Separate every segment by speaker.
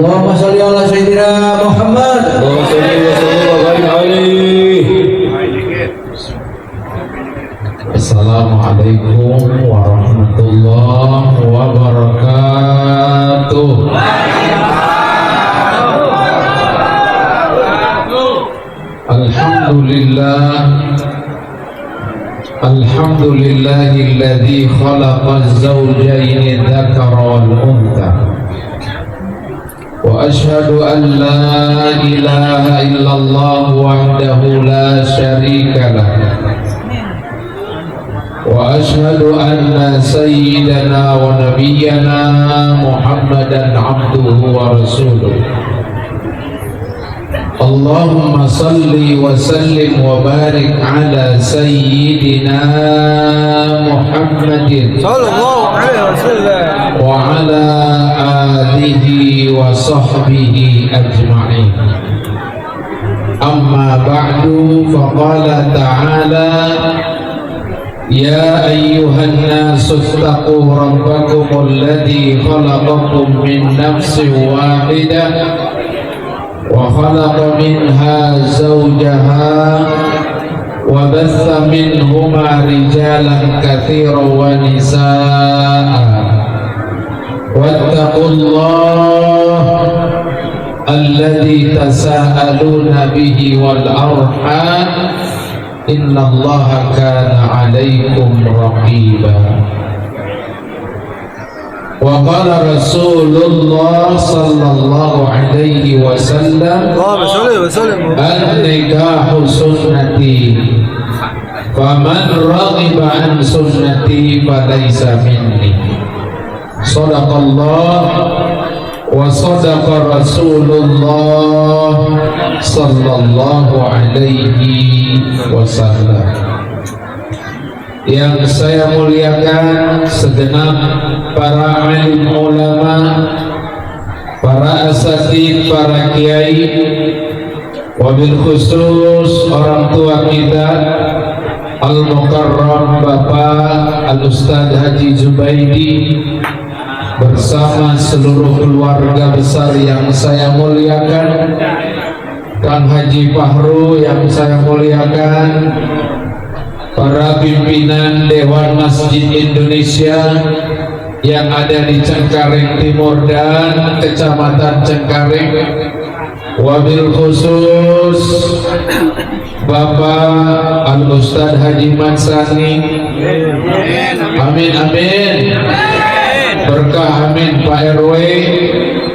Speaker 1: Allahumma sholli ala sayyidina Muhammad.
Speaker 2: Allahumma sholli wa sallim wa barik alaihi.
Speaker 1: Assalamualaikum warahmatullahi wabarakatuh. Alhamdulillahilladzi khalaqaz zawjaini dzakara wal untha. Wa ashhadu an la ilaha illallah wahdahu la syarika lah. Wa ashhadu anna sayyidana wa nabiyyana Muhammadan abduhu wa rasuluh. Allahumma salli wa sallim wa barik ala sayyidina Muhammadin
Speaker 2: Sallallahu alaihi wasallam
Speaker 1: wa ala alihi wa sahbihi ajma'in. Amma ba'du, faqala ta'ala ya ayyuhan nasu ittaqu rabbakum alladhi khalaqakum min nafsin wahidah wa khalaqa minha zawjaha wa batha minhuma rijalan katsiran wa nisaa wattaqullaha alladzi tasaaluna bihi wal arham innallaha kana 'alaikum raqiba. Wa qala Rasulullah sallallahu alaihi wasallam an-nikahu sunnati faman raghiba an sunnati falaysa minni. Shadaqallah wa sadaqa Rasulullah sallallahu alaihi wasallam. Yang saya muliakan segenap para alim ulama, para asatidz, para kiai, wabil khusus orang tua kita Al-Mukarram Bapak Al-Ustadz Haji Zubaidi bersama seluruh keluarga besar yang saya muliakan, Kang Haji Fahru yang saya muliakan, para pimpinan Dewan Masjid Indonesia yang ada di Cengkareng Timur dan Kecamatan Cengkareng, wabil khusus Bapak Al-Ustadz Haji Mansani, amin amin, berkah amin Pak RW,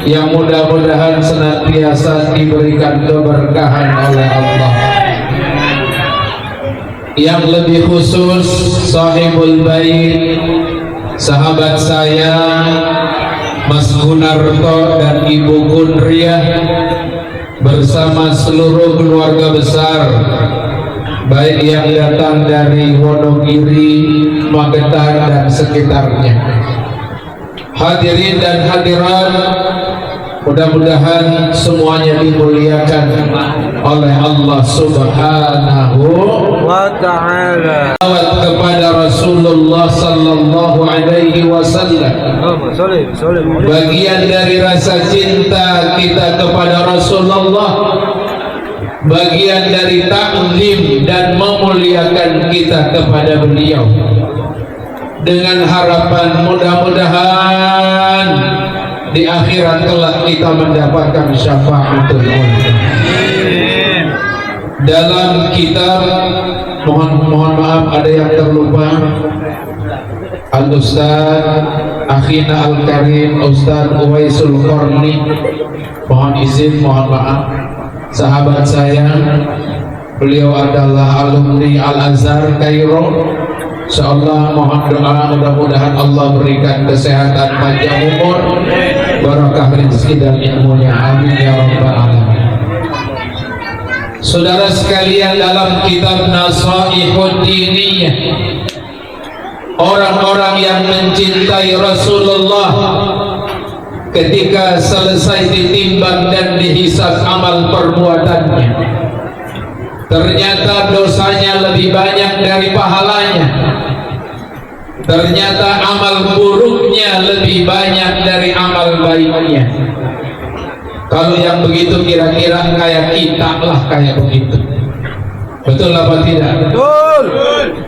Speaker 1: yang mudah-mudahan senantiasa diberikan keberkahan oleh Allah. Yang lebih khusus sahibul bait, sahabat saya Mas Gunarto dan Ibu Kunriah bersama seluruh keluarga besar, baik yang datang dari Wonogiri, Magetan dan sekitarnya. Hadirin dan hadirat, mudah-mudahan semuanya dimuliakan oleh Allah Subhanahu wa ta'ala. Salawat kepada Rasulullah sallallahu alaihi wasallam. Bagian dari rasa cinta kita kepada Rasulullah, bagian dari taklim dan memuliakan kita kepada beliau, dengan harapan mudah-mudahan di akhirat kelak kita mendapatkan syafaatul uzma. Dalam kitab, mohon maaf ada yang terlupa, Al-Ustadz Akhina Al-Karim Ustadz Uwaisul Qarni, mohon izin, mohon maaf, sahabat saya, beliau adalah alumni Al-Azhar Kairo. Insyaallah mohon doa, mudah-mudahan Allah berikan kesehatan, panjang umur, barakah rezeki dan ilmunya, amin ya rabbal alamin. Saudara sekalian, dalam kitab Nasaihud Diniyah, orang-orang yang mencintai Rasulullah ketika selesai ditimbang dan dihisab amal perbuatannya, ternyata dosanya lebih banyak dari pahalanya, ternyata amal buruknya lebih banyak dari amal baiknya. Kalau yang begitu kira-kira kayak kita lah kayak begitu. Betul apa tidak?
Speaker 2: Betul.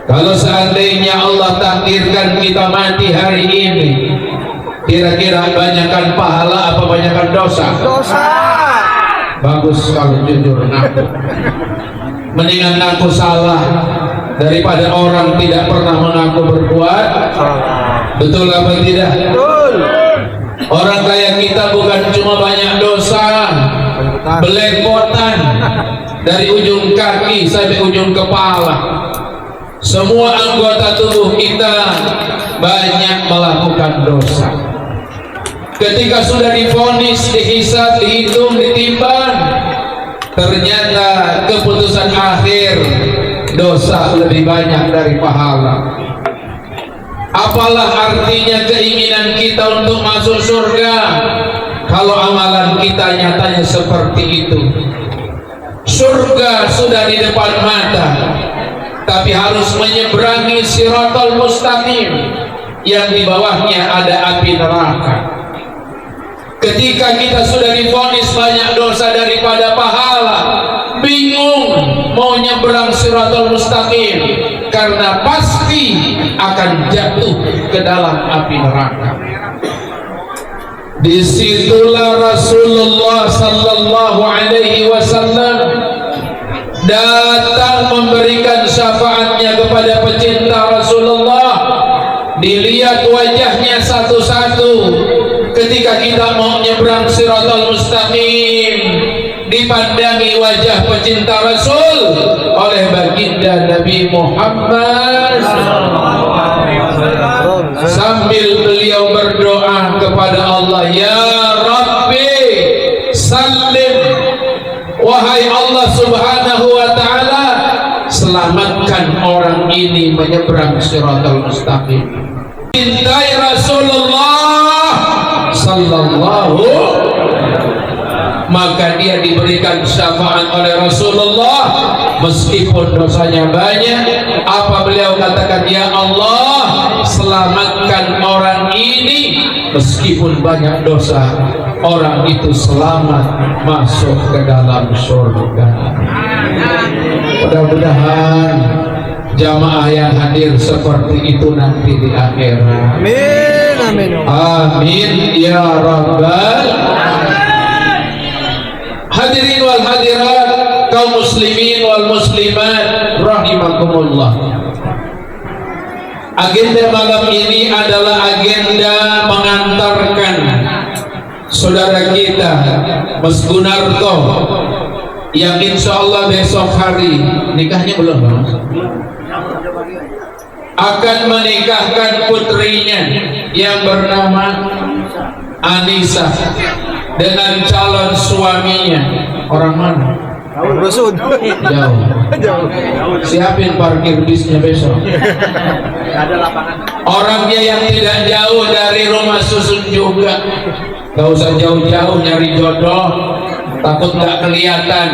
Speaker 1: Kalau seandainya Allah takdirkan kita mati hari ini, kira-kira banyakkan pahala apa banyakkan dosa?
Speaker 2: Dosa.
Speaker 1: Bagus kalau jujur ngaku. Mendingan ngaku salah daripada orang tidak pernah mengaku berbuat. Betul apa tidak?
Speaker 2: Betul.
Speaker 1: Orang kayak kita bukan cuma banyak dosa, belepotan dari ujung kaki sampai ujung kepala. Semua anggota tubuh kita banyak melakukan dosa. Ketika sudah divonis, dihisab, dihitung, ditimbang, ternyata keputusan akhir dosa lebih banyak dari pahala. Apalah artinya keinginan kita untuk masuk surga kalau amalan kita nyatanya seperti itu? Surga sudah di depan mata, tapi harus menyeberangi Shiratal Mustaqim yang di bawahnya ada api neraka. Ketika kita sudah divonis banyak dosa daripada pahala, bingung mau nyeberang Shiratal Mustaqim karena pasti akan jatuh ke dalam api neraka. Disitulah Rasulullah sallallahu alaihi wasallam datang memberikan syafaatnya kepada pecinta Rasulullah. Dilihat wajahnya satu-satu ketika kita mau nyebrang Shiratal Mustaqim, dipandangi wajah pecinta Rasul oleh baginda Nabi Muhammad sambil beliau berdoa kepada Allah, ya Rabbi salim, wahai Allah subhanahu wa ta'ala, selamatkan orang ini menyeberang Shiratal Mustaqim. Cintai Rasulullah sallallahu, maka dia diberikan syafaat oleh Rasulullah meskipun dosanya banyak. Apa beliau katakan? Ya Allah, selamatkan orang ini meskipun banyak dosa, orang itu selamat masuk ke dalam surga. Mudah-mudahan jamaah yang hadir seperti itu nanti di akhirat.
Speaker 2: Amin. Amin.
Speaker 1: Amin ya rabbal. Hadirin wal hadirat, kaum muslimin wal muslimat rahimakumullah. Agenda malam ini adalah agenda mengantarkan saudara kita Mas Gunarto yang insya Allah besok hari nikahnya belum Mas? Akan menikahkan putrinya yang bernama Anissa dengan calon suaminya. Orang mana?
Speaker 2: Rusud.
Speaker 1: Jauh. Siapin parkir bisnya besok.
Speaker 2: Ada lapangan.
Speaker 1: Orangnya yang tidak jauh dari rumah susun juga. Gak usah jauh-jauh nyari jodoh, takut gak kelihatan.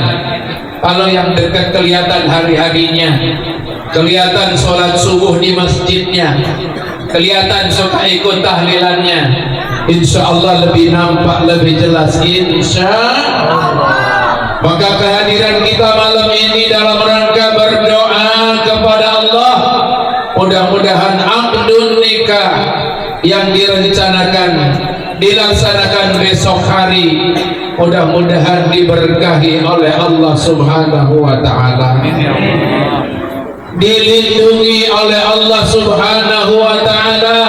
Speaker 1: Kalau yang dekat kelihatan hari-harinya, kelihatan sholat subuh di masjidnya, kelihatan suka ikut tahlilannya, insya Allah lebih nampak, lebih jelas, insya Allah. Maka kehadiran kita malam ini dalam rangka berdoa kepada Allah, mudah-mudahan akdun nikah yang direncanakan dilaksanakan besok hari, mudah-mudahan diberkahi oleh Allah subhanahu wa ta'ala, dilindungi oleh Allah subhanahu wa ta'ala,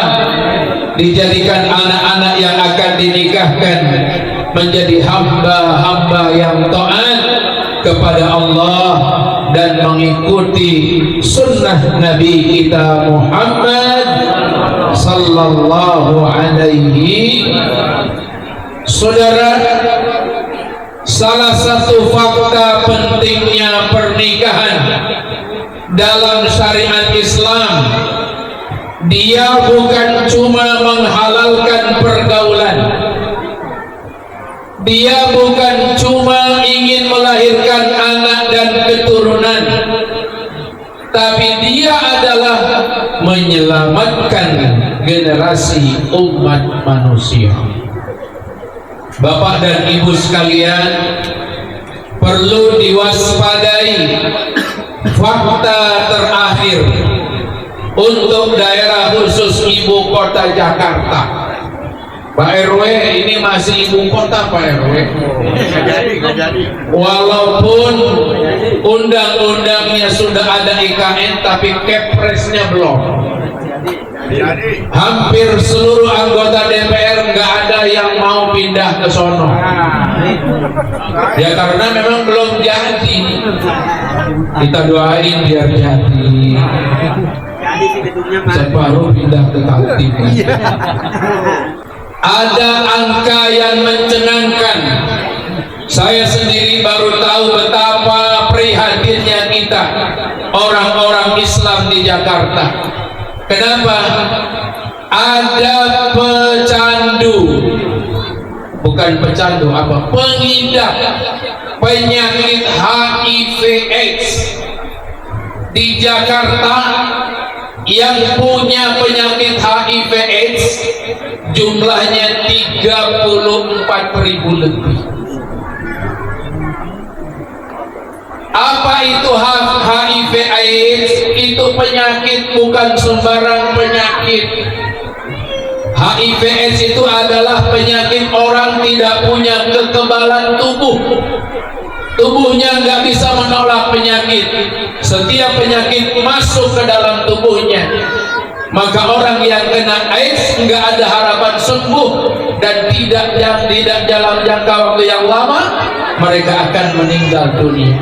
Speaker 1: dijadikan anak-anak yang akan dinikahkan menjadi hamba-hamba yang taat kepada Allah dan mengikuti sunnah Nabi kita Muhammad sallallahu alaihi. Saudara, salah satu fakta pentingnya pernikahan dalam syariat Islam, dia bukan cuma menghalalkan pergaulan, dia bukan cuma ingin melahirkan anak dan keturunan, tapi dia adalah menyelamatkan generasi umat manusia. Bapak dan Ibu sekalian, perlu diwaspadai fakta terakhir untuk daerah khusus ibu kota Jakarta. Pak RW, ini masih ibu kota Pak RW.
Speaker 2: Nggak jadi.
Speaker 1: Walaupun undang-undangnya sudah ada IKN, tapi kepresnya belum. Hampir seluruh anggota DPR nggak ada yang mau pindah ke sono. Ya karena memang belum jadi. Kita doain biar jadi.
Speaker 2: Jadi sih gedungnya
Speaker 1: Separuh pindah ke Kaltim. Ada angka yang mencengangkan. Saya sendiri baru tahu betapa prihatinnya kita orang-orang Islam di Jakarta. Kenapa? Ada bukan pecandu, pengidap penyakit HIV/AIDS di Jakarta. Yang punya penyakit HIV/AIDS jumlahnya 34.000 lebih. Apa itu HIV/AIDS? Itu penyakit, bukan sembarang penyakit. HIV/AIDS itu adalah penyakit orang tidak punya kekebalan tubuh. Tubuhnya nggak bisa menolak penyakit. Setiap penyakit masuk ke dalam tubuhnya. Maka orang yang kena AIDS nggak ada harapan sembuh, dan tidak dalam jangka waktu yang lama mereka akan meninggal dunia.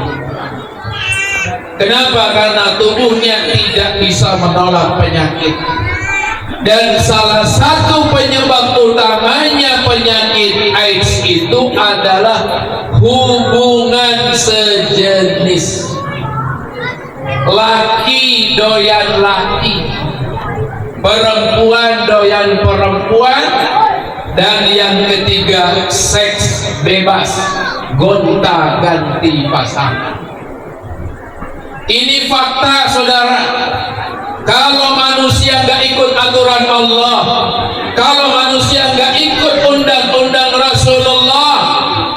Speaker 1: Kenapa? Karena tubuhnya tidak bisa menolak penyakit. Dan salah satu penyebab utamanya penyakit AIDS itu adalah hubungan sejenis. Laki doyan laki, perempuan doyan perempuan, dan yang ketiga seks bebas, gonta-ganti pasangan. Ini fakta, saudara. Kalau manusia nggak ikut aturan Allah, kalau manusia nggak ikut undang-undang Rasulullah,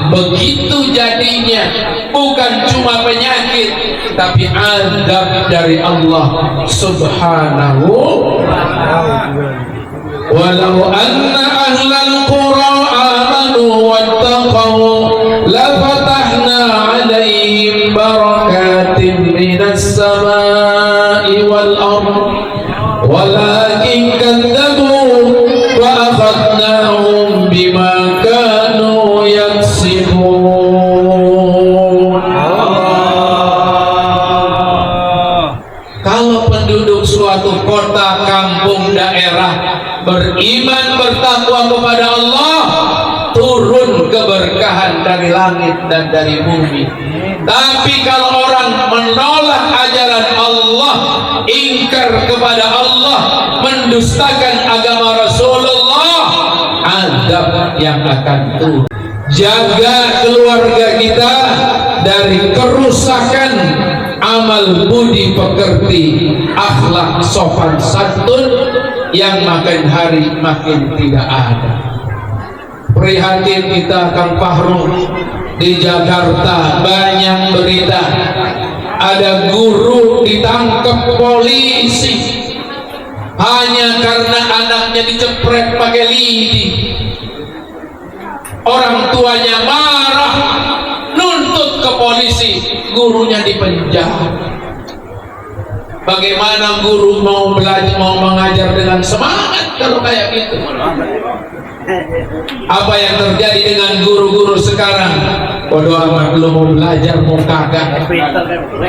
Speaker 1: begitu jadinya. Bukan cuma penyakit, tapi azab dari Allah Subhanahu. Walau anna ahlal qura amanu wattaqau lafatahna alaihim barakatin minas samai wal ard walakin kadzabu wa akhadnahum bima kanu yaksibun. Kalau penduduk suatu kota, kampung, daerah beriman, bertakwa kepada Allah, turun keberkahan dari langit dan dari bumi. Tapi kalau orang menolak ajaran Allah, ingkar kepada Allah, mendustakan agama Rasulullah, azab yang akan turun. Jaga keluarga kita dari kerusakan amal budi pekerti, akhlak sopan santun yang makin hari makin tidak ada. Prihatin kita, Kang Fahru, di Jakarta banyak berita ada guru ditangkap polisi hanya karena anaknya dicepret pakai lidi. Orang tuanya marah, nuntut ke polisi, gurunya dipenjara. Bagaimana guru mau belajar, mau mengajar dengan semangat kalau kayak gitu? Apa yang terjadi dengan guru-guru sekarang? Bodoh amat, lu mau belajar mau kagak,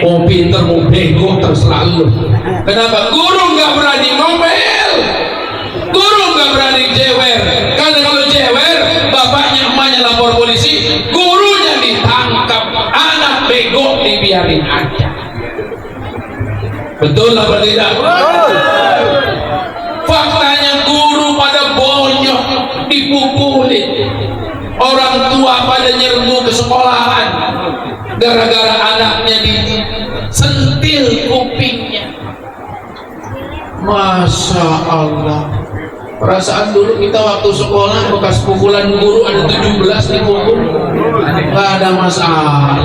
Speaker 1: mau pinter mau bego terserah lu. Kenapa? Guru nggak berani ngomel, guru nggak berani jewer. Karena kalau jewer, bapaknya emaknya lapor polisi, gurunya ditangkap, anak bego dibiarin aja. Betul apa tidak? Faktanya guru pada bonyok, dipukulin, orang tua pada nyerbu ke sekolahan gara-gara anaknya disentil kupingnya. Masya Allah, Perasaan dulu kita waktu sekolah bekas pukulan guru ada 17 dipukul, nggak ada masalah.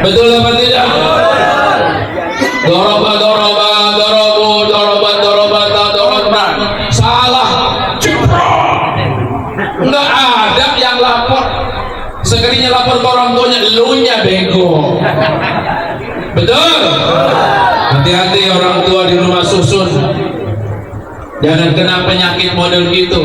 Speaker 1: Betul apa tidak? Doroba, doroba, dorobu, doroba, dorobata, doroba. Salah, ceprot. Nggak ada yang lapor. Sekalinya lapor ke orang tuanya, elunya bego. Betul? Hati-hati orang tua di rumah susun. Jangan kena penyakit model gitu.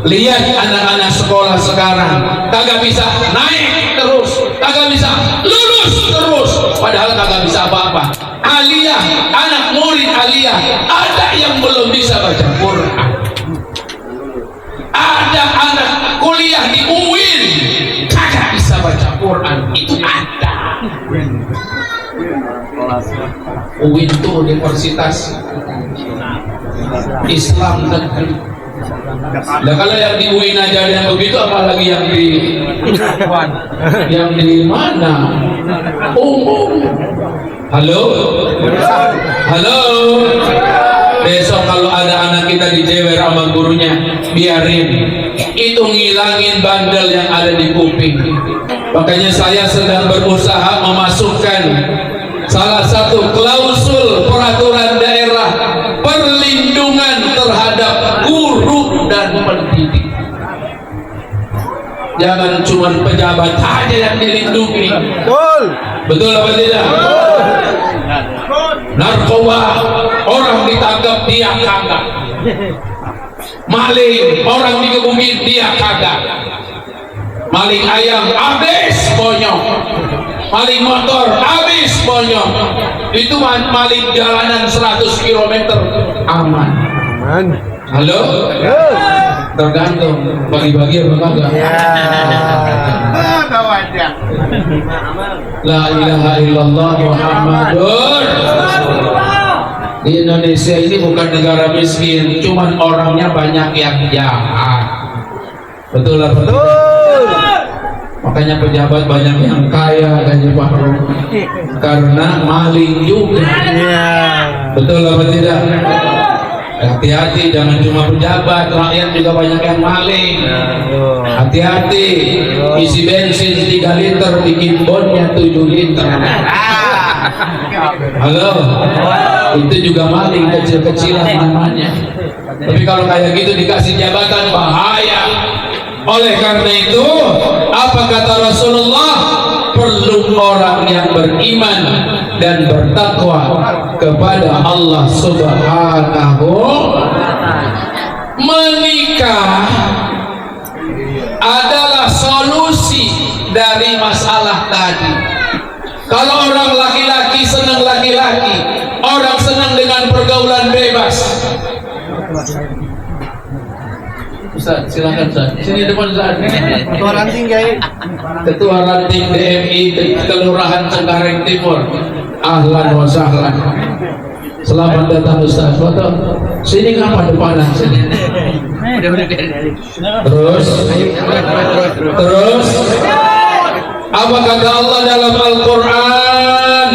Speaker 1: Lihat anak-anak sekolah sekarang, kagak bisa naik terus, kagak bisa lulus terus, padahal kagak bisa apa-apa. Aliyah, anak murid aliyah, ada yang belum bisa baca Quran. Ada anak kuliah di UIN, kagak bisa baca Quran. Itu ada. UIN itu Universitas Islam negeri. Nah kalau yang di UIN aja ada yang begitu, apalagi yang di mana? Umum. Halo, halo. Besok kalau ada anak kita dijewer sama gurunya, biarin. Itu ngilangin bandel yang ada di kuping. Makanya saya sedang berusaha memasukkan salah satu klausul peraturan daerah perlindungan terhadap guru dan pendidik. Jangan cuma pejabat aja yang dilindungi. Betul. Betul apa tidak? Narkoba orang ditangkap dia kagak. Maling orang dikebukin dia kagak. Maling ayam habis bonyok. Maling motor habis bonyok. Itu maling jalanan 100 km aman. Aman. Halo? Tergantung bagi-bagi apa kagak. La ilaha illallah Muhammadur. Di Indonesia ini bukan negara miskin, cuman orangnya banyak yang jahat. Betul lah, betul. Makanya pejabat banyak yang kaya dan Fahru, karena maling juga. Betul apa tidak? Hati-hati, jangan cuma pejabat, rakyat juga banyak yang maling. Hati-hati, isi bensin 3 liter, bikin bonnya 7 liter. Halo, itu juga maling kecil-kecilan namanya. Tapi kalau kayak gitu dikasih jabatan, bahaya. Oleh karena itu, apa kata Rasulullah? Perlu orang yang beriman dan bertakwa kepada Allah Subhanahu. Menikah adalah solusi dari masalah tadi. Kalau orang laki-laki senang laki-laki, orang senang dengan pergaulan bebas. Ustaz, silakan Ustaz. Sini depan Ustaz.
Speaker 3: Ketua ranting Kiai.
Speaker 1: Ketua ranting DMI Kelurahan Cengkareng Timur. Ahlan wa sahlan. Selamat datang Ustaz. Foto. Sini ngapa depanan sini? Terus. Apa kata Allah dalam Al-Quran?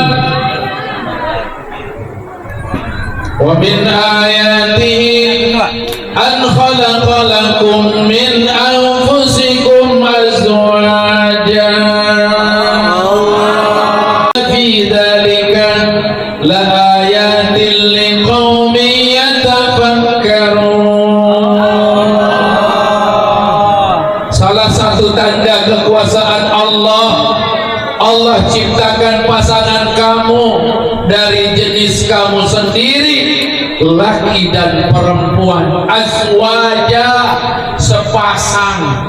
Speaker 1: Wa min ayatihi an khalaqa lakum min anfusikum azwajan fi dzalika la ayatin liqaumin yatafakkarun. Salah satu tanda kekuasaan Allah, Allah ciptakan pasangan kamu dari jenis kamu sendiri, laki dan perempuan, azwaja, sepasang.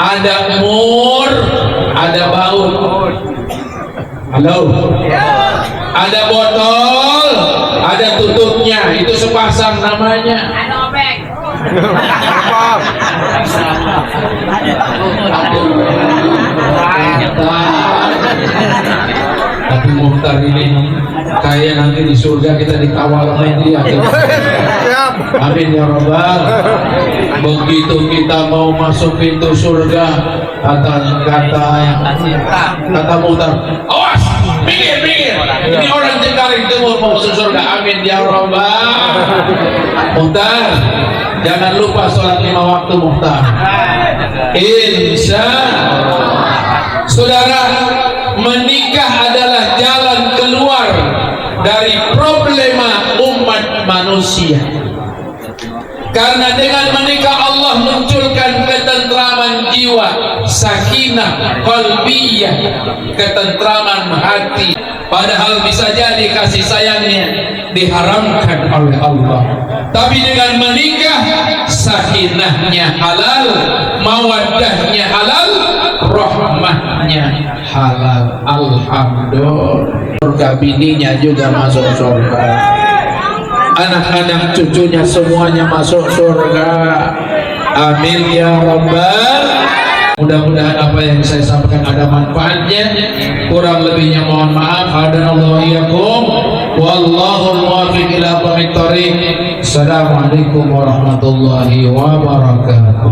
Speaker 1: Ada mur, ada baut. Halo, ada botol, ada tutupnya, itu sepasang namanya. Ada obeng. Tapi Mukhtar ini kayak nanti di surga kita dikawal sama dia. Amin ya Rabbal. Begitu kita mau masuk pintu surga, kata Mukhtar, awas, minggir. Ini orang Cengkareng Timur mau masuk surga. Amin ya Rabbal. Mukhtar, Jangan lupa sholat 5 waktu muhtar. Insya Allah. Saudara, menikah adalah jalan keluar dari problema umat manusia. Karena dengan menikah Allah munculkan ketentraman jiwa, sakinah qalbiyah, ketentraman hati. Padahal bisa jadi kasih sayangnya diharamkan oleh Allah. Tapi dengan menikah, sakinahnya halal, mawaddahnya halal, rahmahnya halal. Alhamdulillah. Surga bininya juga masuk surga. Anak-anak cucunya semuanya masuk surga. Amin ya rabbal. Mudah-mudahan apa yang saya sampaikan ada manfaatnya. Kurang lebihnya mohon maaf. Hadanallahu iyyakum wallahu muwaffiq ila aqwamit thoriq. Assalamualaikum warahmatullahi wabarakatuh.